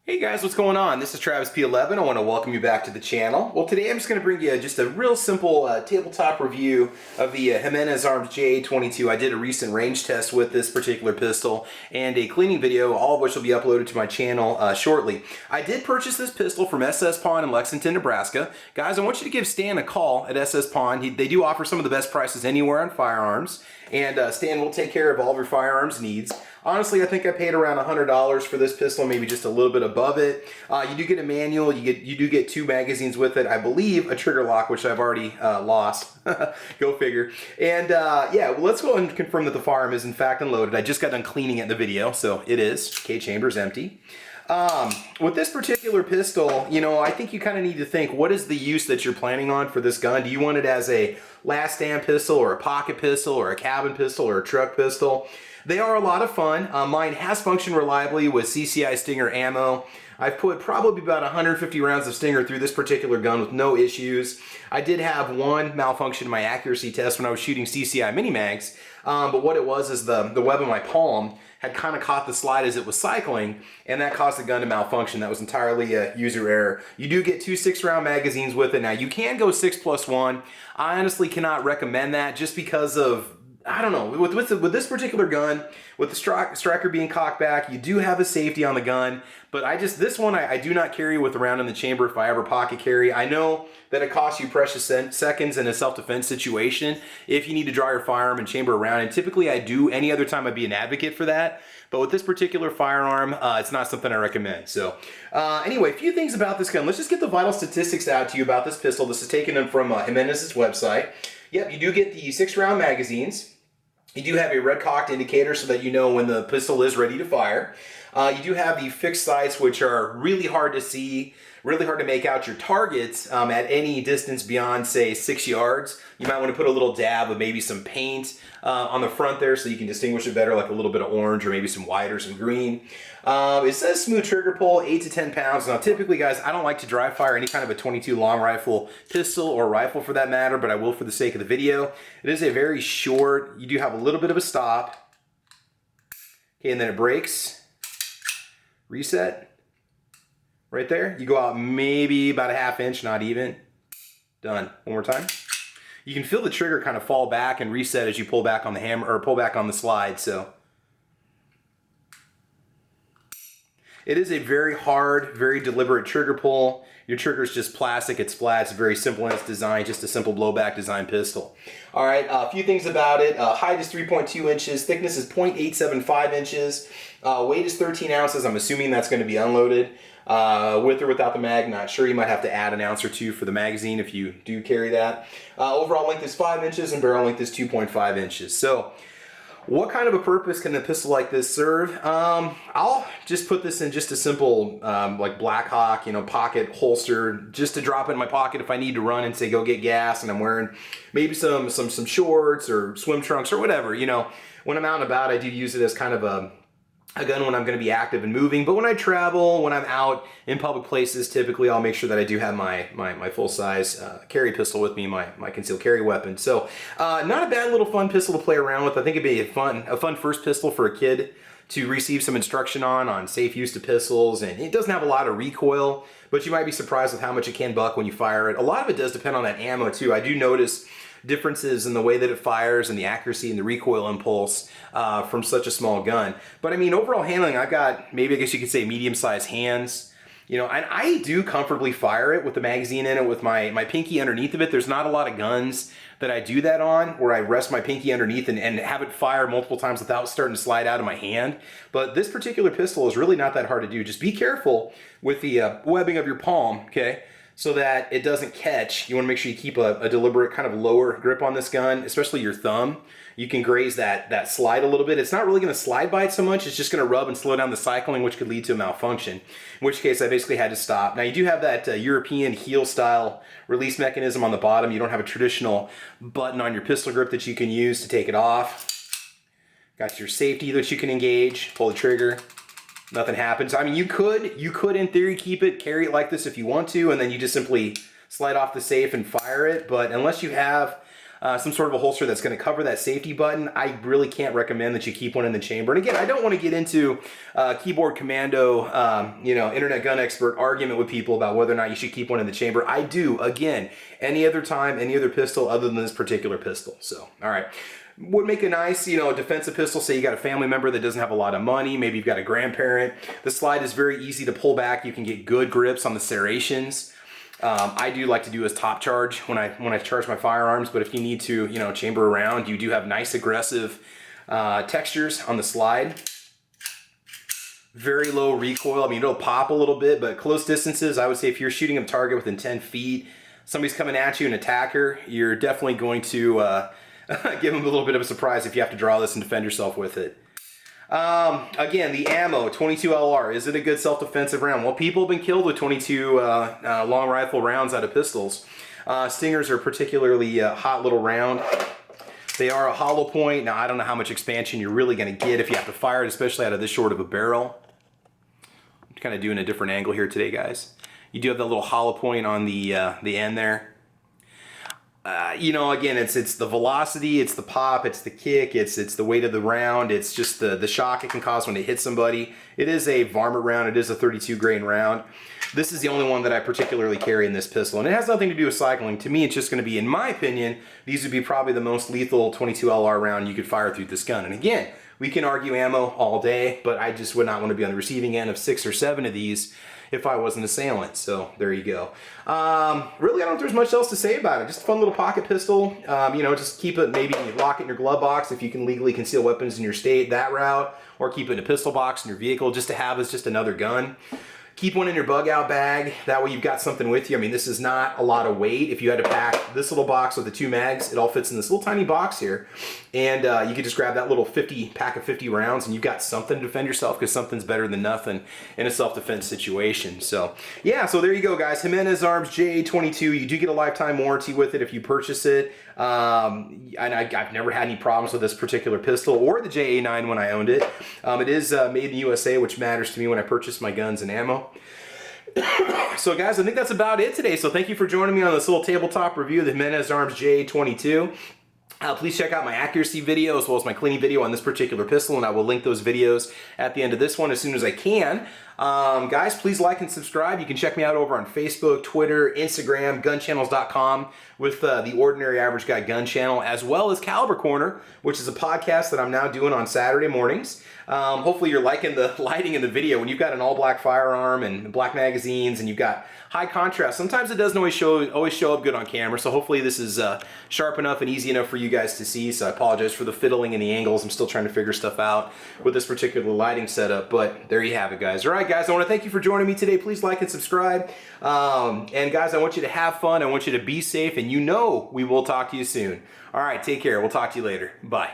Hey guys, what's going on? This is Travis P11. I want to welcome you back to the channel. Well, today I'm just going to bring you just a real simple tabletop review of the Jimenez JA22. I did a recent range test with this particular pistol and a cleaning video, all of which will be uploaded to my channel shortly. I did purchase this pistol from SS Pawn in Lexington, Nebraska. Guys, I want you to give Stan a call at SS Pawn. They do offer some of the best prices anywhere on firearms, and Stan will take care of all of your firearms needs. Honestly, I think I paid around $100 for this pistol, maybe just a little bit above it. You do get a manual, you do get 2 magazines with it, I believe a trigger lock, which I've already lost. Go figure. And yeah, well, let's go and confirm that the firearm is in fact unloaded. I just got done cleaning it in the video, so it is. K-chamber is empty. With this particular pistol, you know, I think you kind of need to think, what is the use that you're planning on for this gun? Do you want it as a last stand pistol, or a pocket pistol, or a cabin pistol, or a truck pistol? They are a lot of fun. Mine has functioned reliably with CCI Stinger ammo. I've put probably about 150 rounds of Stinger through this particular gun with no issues. I did have one malfunction in my accuracy test when I was shooting CCI mini mags, but what it was is the web of my palm had kind of caught the slide as it was cycling, and that caused the gun to malfunction. That was entirely a user error. You do get 2 6-round magazines with it. Now, you can go 6+1. I honestly cannot recommend that just because of, I don't know, with this particular gun, with the striker being cocked back, you do have a safety on the gun, but this one I do not carry with a round in the chamber if I ever pocket carry. I know that it costs you precious seconds in a self-defense situation if you need to draw your firearm and chamber a round, and typically I do. Any other time I'd be an advocate for that, but with this particular firearm, it's not something I recommend. So anyway, a few things about this gun. Let's just get the vital statistics out to you about this pistol. This is taken from Jimenez's website. Yep, you do get the 6-round magazines. You do have a red cocked indicator so that you know when the pistol is ready to fire. You do have the fixed sights, which are really hard to see, really hard to make out your targets at any distance beyond, say, 6 yards. You might want to put a little dab of maybe some paint on the front there so you can distinguish it better, like a little bit of orange or maybe some white or some green. It says smooth trigger pull, 8 to 10 pounds. Now, typically, guys, I don't like to dry fire any kind of a 22 long rifle pistol or rifle for that matter, but I will for the sake of the video. It is a very short, you do have a little bit of a stop. Okay, and then it breaks. Reset. Right there. You go out maybe about a ½ inch, not even. Done. One more time. You can feel the trigger kind of fall back and reset as you pull back on the hammer, or pull back on the slide, so. It is a very hard, very deliberate trigger pull. Your trigger is just plastic, it's flat, it's very simple in its design, just a simple blowback design pistol. All right, a few things about it. Height is 3.2 inches, thickness is 0.875 inches, weight is 13 ounces. I'm assuming that's going to be unloaded. With or without the mag, not sure. You might have to add an ounce or 2 for the magazine if you do carry that. Overall length is 5 inches and barrel length is 2.5 inches. So, what kind of a purpose can a pistol like this serve? I'll just put this in just a simple, like Black Hawk, you know, pocket holster, just to drop it in my pocket if I need to run and say go get gas, and I'm wearing maybe some shorts or swim trunks or whatever. You know, when I'm out and about, I do use it as kind of a gun when I'm going to be active and moving. But when I travel, when I'm out in public places, typically I'll make sure that I do have my full-size carry pistol with me, my concealed carry weapon. So not a bad little fun pistol to play around with. I think it'd be a fun first pistol for a kid to receive some instruction on safe use of pistols. And it doesn't have a lot of recoil, but you might be surprised with how much it can buck when you fire it. A lot of it does depend on that ammo too. I do notice differences in the way that it fires and the accuracy and the recoil impulse from such a small gun. But I mean, overall handling, I've got, maybe I guess you could say, medium-sized hands. You know, and I do comfortably fire it with the magazine in it with my pinky underneath of it. There's not a lot of guns that I do that on where I rest my pinky underneath and have it fire multiple times without starting to slide out of my hand. But this particular pistol is really not that hard to do. Just be careful with the webbing of your palm, okay? So that it doesn't catch. You want to make sure you keep a deliberate kind of lower grip on this gun, especially your thumb. You can graze that slide a little bit. It's not really going to slide by it so much. It's just going to rub and slow down the cycling, which could lead to a malfunction, in which case I basically had to stop. Now, you do have that European heel style release mechanism on the bottom. You don't have a traditional button on your pistol grip that you can use to take it off. Got your safety that you can engage, pull the trigger. Nothing happens. I mean, you could in theory keep it, carry it like this if you want to, and then you just simply slide off the safe and fire it. But unless you have some sort of a holster that's going to cover that safety button, I really can't recommend that you keep one in the chamber. And again, I don't want to get into keyboard commando, internet gun expert argument with people about whether or not you should keep one in the chamber. I do, again, any other time, any other pistol other than this particular pistol. So, all right. Would make a nice, defensive pistol. Say you got a family member that doesn't have a lot of money. Maybe you've got a grandparent. The slide is very easy to pull back. You can get good grips on the serrations. I do like to do as top charge when I charge my firearms, but if you need to, chamber around, you do have nice aggressive textures on the slide. Very low recoil. I mean, it'll pop a little bit, but close distances, I would say if you're shooting a target within 10 feet, somebody's coming at you, an attacker, you're definitely going to give them a little bit of a surprise if you have to draw this and defend yourself with it. Again, the ammo, 22 LR, is it a good self-defensive round? Well, people have been killed with 22 long rifle rounds out of pistols. Stingers are a particularly hot little round. They are a hollow point. Now, I don't know how much expansion you're really going to get if you have to fire it, especially out of this short of a barrel. I'm kind of doing a different angle here today, guys. You do have that little hollow point on the end there. Again, it's the velocity, it's the pop, it's the kick, it's the weight of the round, it's just the shock it can cause when it hits somebody. It is a varmint round, it is a 32 grain round. This is the only one that I particularly carry in this pistol, and it has nothing to do with cycling. To me, it's just going to be, in my opinion, these would be probably the most lethal 22 LR round you could fire through this gun. And again, we can argue ammo all day, but I just would not want to be on the receiving end of 6 or 7 of these if I was an assailant. So there you go. Really, I don't know if there's much else to say about it. Just a fun little pocket pistol. Just keep it, maybe lock it in your glove box if you can legally conceal weapons in your state that route, or keep it in a pistol box in your vehicle just to have as just another gun. Keep one in your bug out bag. That way you've got something with you. I mean, this is not a lot of weight. If you had to pack this little box with the 2 mags, it all fits in this little tiny box here. And you could just grab that little pack of 50 rounds and you've got something to defend yourself, because something's better than nothing in a self-defense situation. So yeah, so there you go, guys. Jimenez Arms JA22. You do get a lifetime warranty with it if you purchase it. And I've never had any problems with this particular pistol or the JA9 when I owned it. It is made in the USA, which matters to me when I purchase my guns and ammo. So guys, I think that's about it today. So thank you for joining me on this little tabletop review of the Jimenez Arms JA22. Please check out my accuracy video as well as my cleaning video on this particular pistol, and I will link those videos at the end of this one as soon as I can. Guys, please like and subscribe. You can check me out over on Facebook, Twitter, Instagram, gunchannels.com with the Ordinary Average Guy Gun Channel, as well as Caliber Corner, which is a podcast that I'm now doing on Saturday mornings. Hopefully you're liking the lighting in the video. When you've got an all-black firearm and black magazines and you've got high contrast, sometimes it doesn't always show up good on camera, so hopefully this is sharp enough and easy enough for you guys to see. So I apologize for the fiddling and the angles. I'm still trying to figure stuff out with this particular lighting setup, but there you have it, guys. All right, guys, I want to thank you for joining me today. Please like and subscribe. And guys, I want you to have fun. I want you to be safe, and we will talk to you soon. All right, take care. We'll talk to you later. Bye.